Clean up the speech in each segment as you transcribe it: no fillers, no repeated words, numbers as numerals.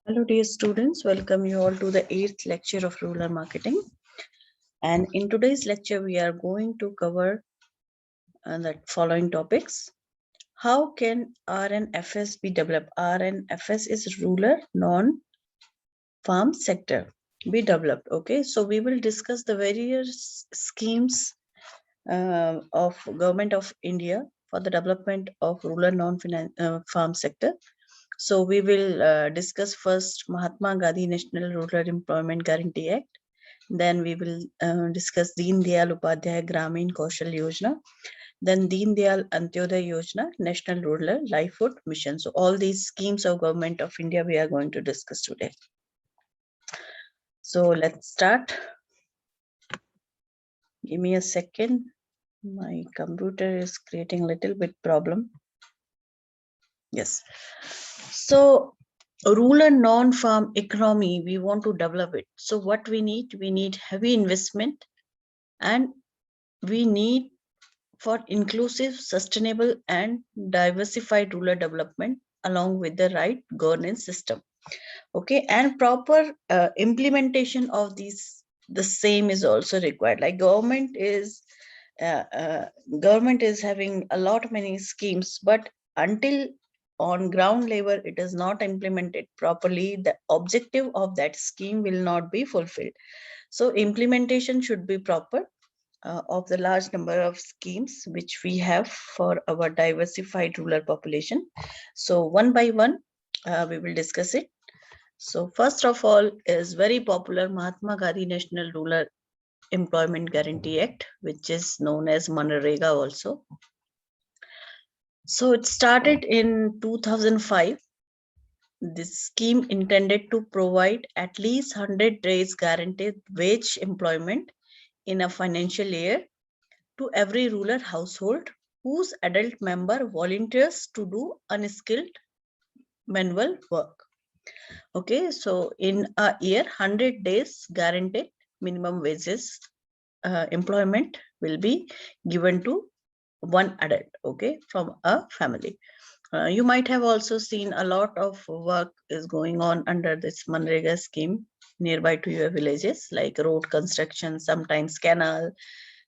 Hello dear students, welcome you all to the 8th lecture of rural marketing. And in today's lecture, we are going to cover the following topics. How can RNFS be developed? RNFS is rural non-farm sector be developed. Okay, so we will discuss the various schemes of Government of India for the development of rural non-farm sector. So we will discuss first Mahatma Gandhi National Rural Employment Guarantee Act. Then we will discuss Deendayal Upadhyay Grameen Kaushal Yojana. Then Deendayal Antyodaya Yojana, National Rural Livelihood Mission. So all these schemes of Government of India we are going to discuss today. So let's start. Give me a second. My computer is creating a little bit problem. Yes. So rural non-farm economy, we want to develop it. So what we need heavy investment, and we need for inclusive, sustainable and diversified rural development along with the right governance system. Okay, and proper implementation of these, the same is also required. Like uh, uh, government is having a lot many schemes, but until on ground level it is not implemented properly, the objective of that scheme will not be fulfilled. So implementation should be proper of the large number of schemes which we have for our diversified rural population. So one by one we will discuss it. So first of all is very popular Mahatma Gandhi National Rural Employment Guarantee Act, which is known as mgnrega also. So it started in 2005. This scheme intended to provide at least 100 days guaranteed wage employment in a financial year to every rural household whose adult member volunteers to do unskilled manual work. Okay, so in a year, 100 days guaranteed minimum wages employment will be given to one adult, okay, from a family. You might have also seen a lot of work is going on under this mgnrega scheme nearby to your villages, like road construction, sometimes canal,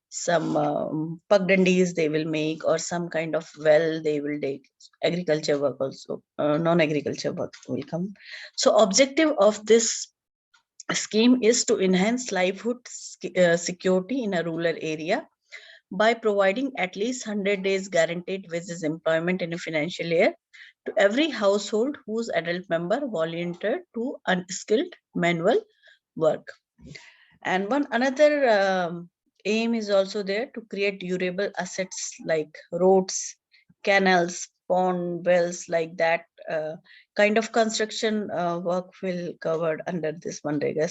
some pagdandis they will make, or some kind of well they will dig. Agriculture work also, non-agriculture work will come. So objective of this scheme is to enhance livelihood security in a rural area by providing at least 100 days guaranteed wages employment in a financial year to every household whose adult member volunteered to unskilled manual work. And one another aim is also there to create durable assets like roads, canals, pond, wells, like that kind of construction work will covered under this mgnrega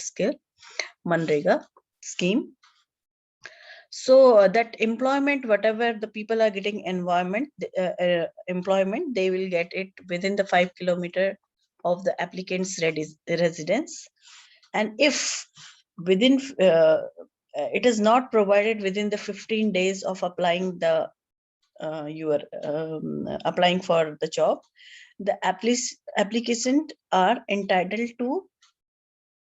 scheme. So that employment, whatever the people are getting employment, they will get it within the 5 kilometer of the applicant's residence. And if within it is not provided within the 15 days of applying the you are applying for the job, the applicant are entitled to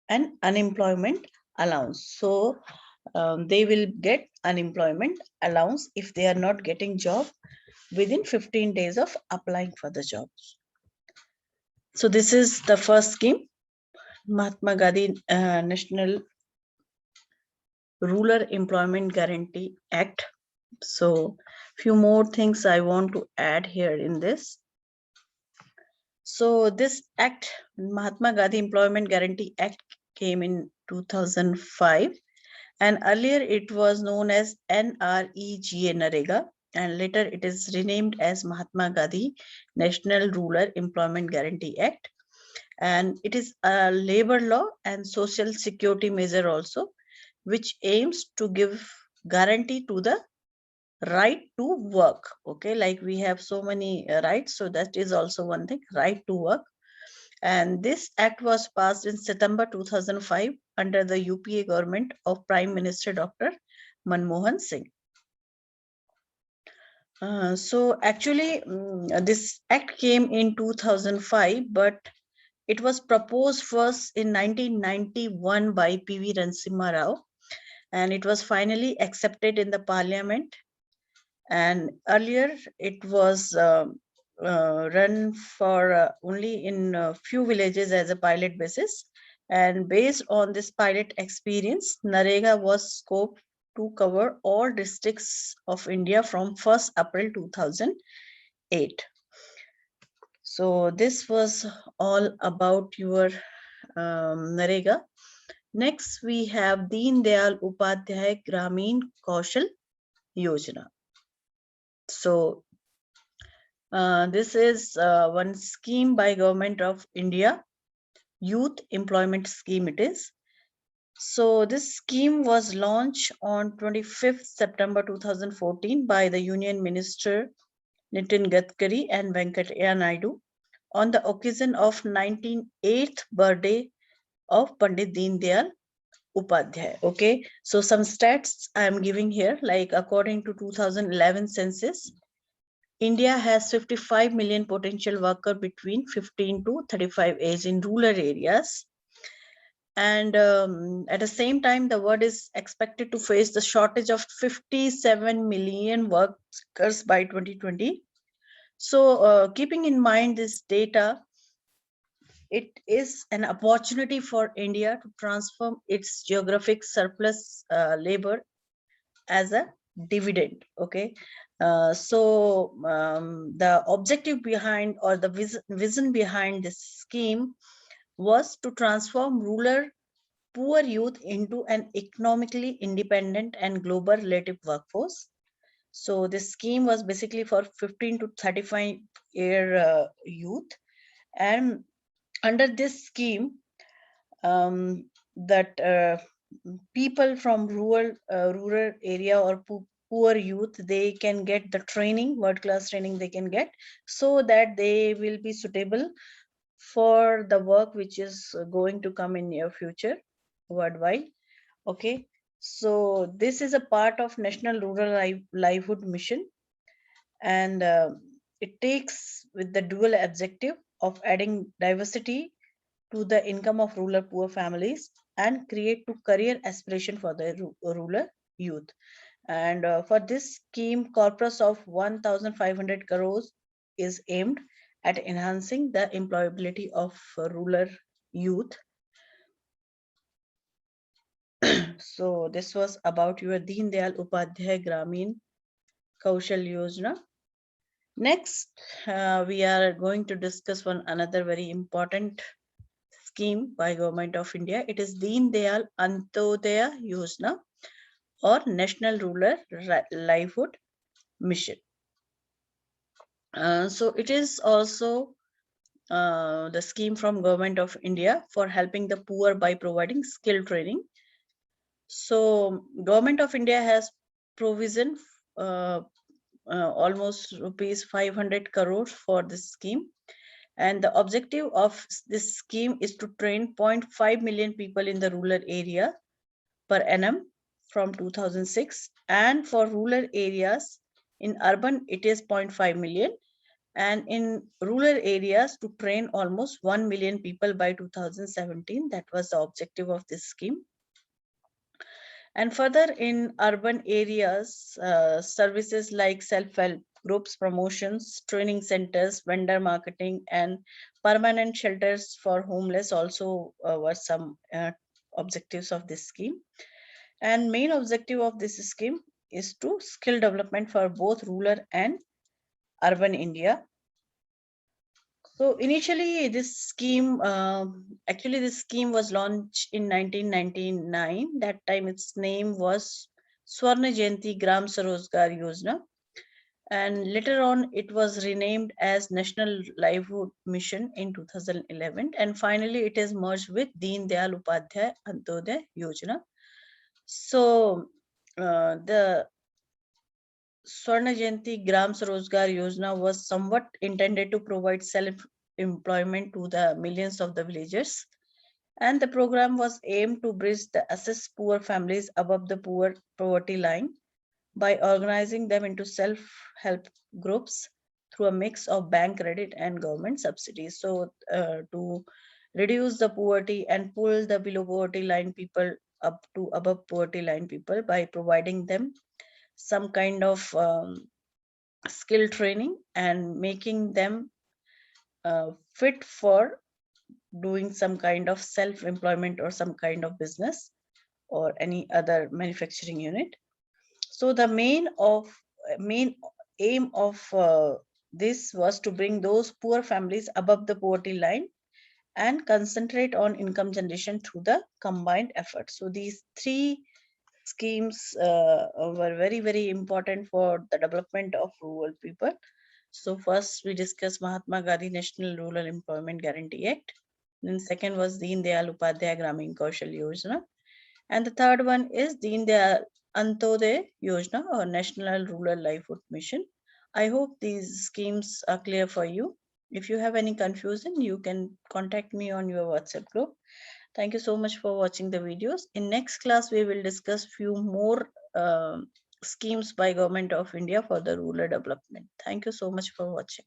an unemployment allowance. So they will get unemployment allowance if they are not getting job within 15 days of applying for the job. So this is the first scheme, Mahatma Gandhi National Rural Employment Guarantee Act. So few more things I want to add here in this. So this act, Mahatma Gandhi Employment Guarantee Act, came in 2005, and earlier it was known as NREGA, and later it is renamed as Mahatma Gandhi National Rural Employment Guarantee Act. And it is a labor law and social security measure also, which aims to give guarantee to the right to work. Okay, like we have so many rights, so that is also one thing, right to work. And this act was passed in September 2005 under the UPA government of Prime Minister Dr. Manmohan Singh. So actually, this act came in 2005, but It was proposed first in 1991 by P.V. Narasimha Rao, and it was finally accepted in the parliament. And earlier it was run for only in a few villages as a pilot basis. And based on this pilot experience, NREGA was scoped to cover all districts of India from 1st April 2008. So this was all about your NREGA. Next, we have Deendayal Upadhyay Grameen Kaushal Yojana. So this is one scheme by Government of India, Youth Employment Scheme it is. So this scheme was launched on 25th September 2014 by the Union Minister Nitin Gadkari and Venkaiah Naidu on the occasion of 98th birthday of Pandit Deendayal Upadhyay. Okay, so some stats I am giving here, like according to 2011 census, India has 55 million potential workers between 15 to 35 age in rural areas. And at the same time, the world is expected to face the shortage of 57 million workers by 2020. So keeping in mind this data, it is an opportunity for India to transform its geographic surplus labor as a dividend. Okay, the objective behind, or the vision behind this scheme was to transform rural poor youth into an economically independent and global relative workforce. So this scheme was basically for 15 to 35-year youth, and under this scheme, that people from rural area or poor youth, they can get the training, world class training they can get, so that they will be suitable for the work which is going to come in near future worldwide. Okay, so this is a part of National Rural Livelihood Mission, and it takes with the dual objective of adding diversity to the income of rural poor families and create to career aspiration for the rural youth. And for this scheme, corpus of 1,500 crores is aimed at enhancing the employability of rural youth. So this was about your Deen Dayal Upadhyay Grameen Kaushal Yojana. Next, we are going to discuss one another very important scheme by Government of India. It is Deen Dayal Antyodaya Yojana, or National Rural Livelihood Mission. So it is also the scheme from Government of India for helping the poor by providing skill training. So Government of India has provision almost rupees 500 crores for this scheme. And the objective of this scheme is to train 0.5 million people in the rural area per annum from 2006. And for rural areas, in urban, it is 0.5 million. And in rural areas, to train almost 1 million people by 2017. That was the objective of this scheme. And further, in urban areas, services like self-help groups, promotions, training centers, vendor marketing, and permanent shelters for homeless also were some objectives of this scheme. And main objective of this scheme is to skill development for both rural and urban India. So initially, this scheme, actually, this scheme was launched in 1999. That time, its name was Swarna Jayanti Gram Sarozgar Yojana, and later on, it was renamed as National Livelihood Mission in 2011. And finally, it is merged with Deen Dayal Upadhyay Antyodaya Yojana. So the Swarna Jayanti Gram Sarozgar Yojana was somewhat intended to provide self-employment to the millions of the villagers. And the program was aimed to bridge the assessed poor families above the poverty line by organizing them into self-help groups through a mix of bank credit and government subsidies. So to reduce the poverty and pull the below poverty line people up to above poverty line people by providing them some kind of skill training and making them fit for doing some kind of self employment or some kind of business or any other manufacturing unit. So the main aim of this was to bring those poor families above the poverty line and concentrate on income generation through the combined effort. So these three schemes were very important for the development of rural people. So first we discussed Mahatma Gandhi National Rural Employment Guarantee Act. Then second was Deendayal Upadhyay Grameen Kaushal Yojana. And the third one is Deendayal Antyodaya Yojana or National Rural Livelihood Mission. I hope these schemes are clear for you. If you have any confusion, you can contact me on your WhatsApp group. Thank you so much for watching the videos. In next class, we will discuss few more schemes by Government of India for the rural development. Thank you so much for watching.